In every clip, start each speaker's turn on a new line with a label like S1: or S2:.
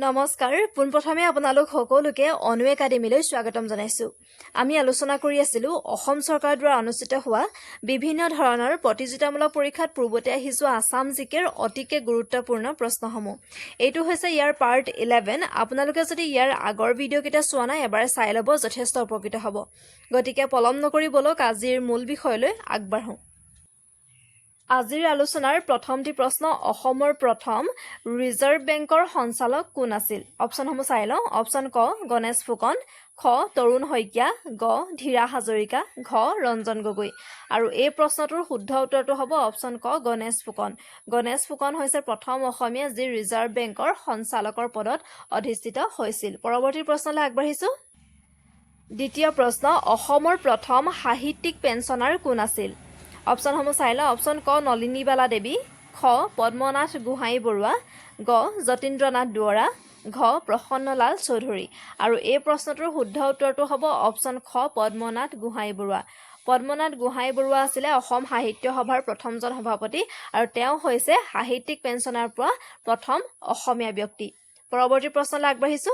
S1: নমস্কাৰ পোনপ্ৰথমে আপোনালোক সকলোকে অনু একাডেমীলৈ স্বাগতম জনাইছো আমি আলোচনা কৰি আছিলো অসম চৰকাৰৰ দ্বাৰা অনুষ্ঠিত হোৱা বিভিন্ন ধৰণৰ প্ৰতিযোগিতামূলক পৰীক্ষাত পূৰ্বতে আহি যোৱা আসাম জিকেৰ অতিকে গুৰুত্বপূৰ্ণ প্ৰশ্নসমূহ এইটো হৈছে ইয়াৰ পাৰ্ট 11 আপোনালোকে যদি ইয়াৰ আগৰ ভিডিঅ' কেইটা চোৱা নাই এবাৰ চাই ল'ব যথেষ্ট উপকৃত হ'ব গতিকে পলম নকৰি বলক আজিৰ মূল বিষয়লৈ আগবাঢ়ো আজিৰ আলোচনাৰ প্ৰথমটি প্ৰশ্ন অসমৰ প্ৰথম ৰিজাৰ্ভ বেংকৰ সঞ্চালক কোন আছিল অপচনসমূহ চাই লওঁ অপচন ক গণেশ ফুকন খ তৰুণ শইকীয়া গ ধীৰা হাজৰিকা ঘ ৰঞ্জন গগৈ আৰু এই প্ৰশ্নটোৰ শুদ্ধ উত্তৰটো হ'ব অপচন ক গণেশ ফুকন হৈছে প্ৰথম অসমীয়া যি ৰিজাৰ্ভ বেংকৰ সঞ্চালকৰ পদত অধিষ্ঠিত হৈছিল পৰৱৰ্তী প্ৰশ্নলৈ আগবাঢ়িছো দ্বিতীয় প্ৰশ্ন অসমৰ প্ৰথম সাহিত্যিক পেঞ্চনাৰ কোন আছিল অপচনসমূহ চাই লওঁ অপচন ক নলিনীবালা দেৱী খ পদ্মনাথ গোহাঁই বৰুৱা গ যতীন্দ্ৰনাথ দুৱৰা ঘ প্ৰসন্নলাল চৌধুৰী আৰু এই প্ৰশ্নটোৰ শুদ্ধ উত্তৰটো হ'ব অপচন খ পদ্মনাথ গোহাঁই বৰুৱা আছিলে অসম সাহিত্য সভাৰ প্ৰথমজন সভাপতি আৰু তেওঁ হৈছে সাহিত্যিক পেঞ্চনাৰ পোৱা প্ৰথম অসমীয়া ব্যক্তি পৰৱৰ্তী প্ৰশ্নলৈ আগবাঢ়িছো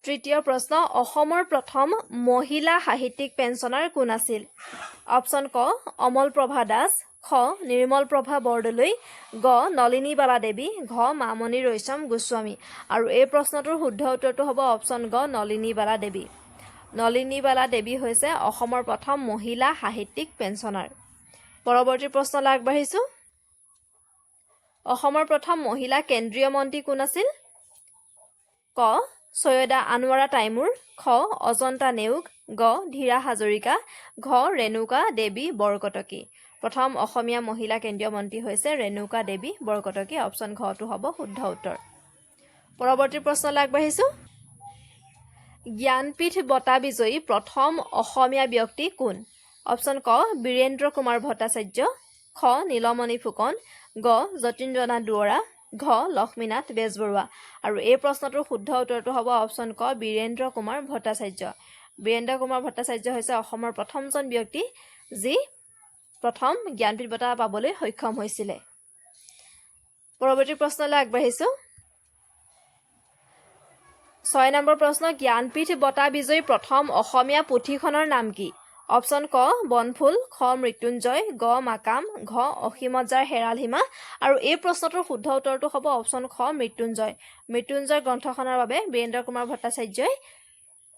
S1: তৃতীয় প্ৰশ্ন অসমৰ প্ৰথম মহিলা সাহিত্যিক পেঞ্চনাৰ কোন আছিল অপচন ক অমল প্ৰভা দাস খ নিৰ্মল প্ৰভা বৰদলৈ গ নলিনীবালা দেৱী ঘ মামণি ৰয়ছম গোস্বামী আৰু এই প্ৰশ্নটোৰ শুদ্ধ উত্তৰটো হ'ব অপচন গ নলিনীবালা দেৱী হৈছে অসমৰ প্ৰথম মহিলা সাহিত্যিক পেঞ্চনাৰ পৰৱৰ্তী প্ৰশ্নলৈ আগবাঢ়িছো অসমৰ প্ৰথম মহিলা কেন্দ্ৰীয় মন্ত্ৰী কোন আছিল ক সৈয়দা আনোৱাৰা তাইমুৰ খ অজন্তা নেওগ গ ধীৰা হাজৰিকা ঘ ৰেণুকা দেৱী বৰকটকী প্ৰথম অসমীয়া মহিলা কেন্দ্ৰীয় মন্ত্ৰী হৈছে ৰেণুকা দেৱী বৰকটকী অপচন ঘটো হ'ব শুদ্ধ উত্তৰ পৰৱৰ্তী প্ৰশ্নলৈ আগবাঢ়িছো জ্ঞানপীঠ বঁটা বিজয়ী প্ৰথম অসমীয়া ব্যক্তি কোন অপচন ক বীৰেন্দ্ৰ কুমাৰ ভট্টাচাৰ্য খ নীলমণি ফুকন গ যতীন্দ্ৰনাথ দুৱৰা ঘ লক্ষ্মীনাথ বেজবৰুৱা আৰু এই প্ৰশ্নটোৰ শুদ্ধ উত্তৰটো হ'ব অপচন ক বীৰেন্দ্ৰ কুমাৰ ভট্টাচাৰ্য হৈছে অসমৰ প্ৰথমজন ব্যক্তি যি প্ৰথম জ্ঞানপীঠ বঁটা পাবলৈ সক্ষম হৈছিলে পৰৱৰ্তী প্ৰশ্নলৈ আগবাঢ়িছো 6 নম্বৰ প্ৰশ্ন জ্ঞানপীঠ বঁটা বিজয়ী প্ৰথম অসমীয়া পুথিখনৰ নাম কি অপচন ক বনফুল খ মৃত্যুঞ্জয় গ মাকাম ঘ অসীমত যাৰ হেৰাল সীমা আৰু এই প্ৰশ্নটোৰ শুদ্ধ উত্তৰটো হ'ব অপচন খ মৃত্যুঞ্জয় গ্ৰন্থখনৰ বাবে বীৰেন্দ্ৰ কুমাৰ ভট্টাচাৰ্যই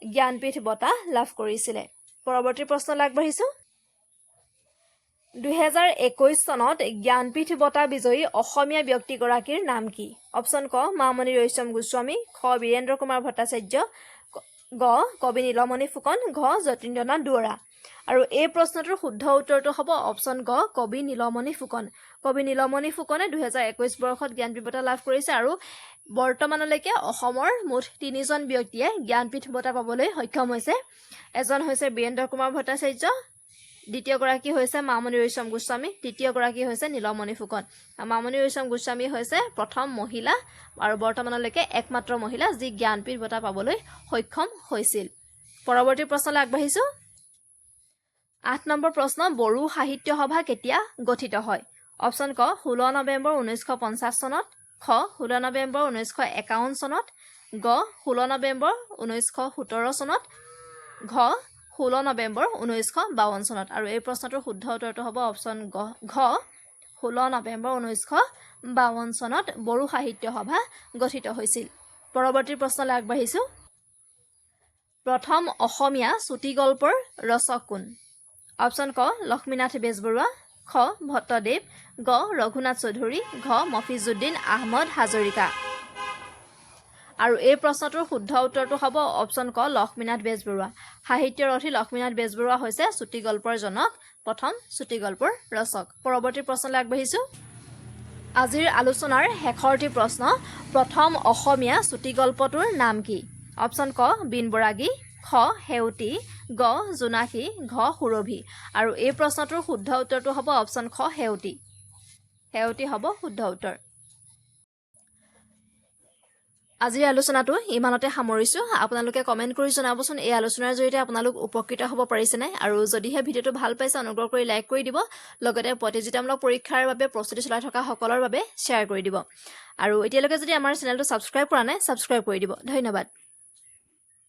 S1: জ্ঞানপীঠ বঁটা লাভ কৰিছিলে পৰৱৰ্তী প্ৰশ্নলৈ আগবাঢ়িছো 2021 চনত জ্ঞানপীঠ বঁটা বিজয়ী অসমীয়া ব্যক্তিগৰাকীৰ নাম কি অপচন ক মামণি ৰয়ছম গোস্বামী খ বীৰেন্দ্ৰ কুমাৰ ভট্টাচাৰ্য গ কবি নীলমণি ফুকন ঘ যতীন্দ্ৰনাথ দুৱৰা আৰু এই প্ৰশ্নটোৰ শুদ্ধ উত্তৰটো হ'ব অপচন গ কবি নীলমণি ফুকনে 2021 বৰ্ষত জ্ঞানপীঠ বঁটা লাভ কৰিছে আৰু বৰ্তমানলৈকে অসমৰ মুঠ 3জন ব্যক্তিয়ে জ্ঞানপীঠ বঁটা পাবলৈ সক্ষম হৈছে এজন হৈছে বীৰেন্দ্ৰ কুমাৰ ভট্টাচাৰ্য দ্বিতীয়গৰাকী হৈছে মামণি ৰয়ছম গোস্বামী তৃতীয়গৰাকী হৈছে নীলমণি ফুকন মামণি ৰয়ছম গোস্বামী হৈছে প্ৰথম মহিলা আৰু বৰ্তমানলৈকে একমাত্ৰ মহিলা যি জ্ঞানপীঠ বঁটা পাবলৈ সক্ষম হৈছিল পৰৱৰ্তী প্ৰশ্নলৈ আগবাঢ়িছো 8 নম্বৰ প্ৰশ্ন বড়ো সাহিত্য সভা কেতিয়া গঠিত হয় অপচন ক 16 নৱেম্বৰ 1950 চনত খ 16 নৱেম্বৰ 1951 চনত গ 16 নৱেম্বৰ 1917 চনত ঘ 16 নৱেম্বৰ 1952 চনত আৰু এই প্ৰশ্নটোৰ শুদ্ধ উত্তৰটো হ'ব অপচন ঘ 16 নৱেম্বৰ 1952 চনত বড়ো সাহিত্য সভা গঠিত হৈছিল পৰৱৰ্তী প্ৰশ্নলৈ আগবাঢ়িছো প্ৰথম অসমীয়া চুটি গল্পৰ ৰচক কোন অপচন ক লক্ষ্মীনাথ বেজবৰুৱা খ ভট্টদেৱ গ ৰঘুনাথ চৌধুৰী ঘ মফিজুদ্দিন আহমদ হাজৰিকা আৰু এই প্ৰশ্নটোৰ শুদ্ধ উত্তৰটো হ'ব অপচন ক লক্ষ্মীনাথ বেজবৰুৱা সাহিত্যৰ অৰ্থী লক্ষ্মীনাথ বেজবৰুৱা হৈছে চুটি গল্পৰ জনক প্ৰথম চুটি গল্পৰ ৰচক পৰৱৰ্তী প্ৰশ্নলৈ আগবাঢ়িছো আজিৰ আলোচনাৰ শেষৰটি প্ৰশ্ন প্ৰথম অসমীয়া চুটি গল্পটোৰ নাম কি অপচন ক বিন বৰাগী খ হেউতি গ জোনাকী ঘ সুৰভি আৰু এই প্ৰশ্নটোৰ শুদ্ধ উত্তৰটো হ'ব অপচন খ হেউতি হ'ব শুদ্ধ উত্তৰ আজিৰ আলোচনাটো ইমানতে সামৰিছোঁ। আপোনালোকে কমেণ্ট কৰি জনাবচোন এই আলোচনাৰ জৰিয়তে আপোনালোক উপকৃত হ'ব পাৰিছে নাই, আৰু যদিহে ভিডিঅ'টো ভাল পাইছে অনুগ্ৰহ কৰি লাইক কৰি দিব, লগতে প্ৰতিযোগিতামূলক পৰীক্ষাৰ বাবে প্ৰস্তুতি চলাই থকা সকলৰ বাবে শ্বেয়াৰ কৰি দিব। আৰু এতিয়ালৈকে যদি আমাৰ চেনেলটো ছাবস্ক্ৰাইব কৰা নাই ছাবস্ক্ৰাইব কৰি দিব। ধন্যবাদ।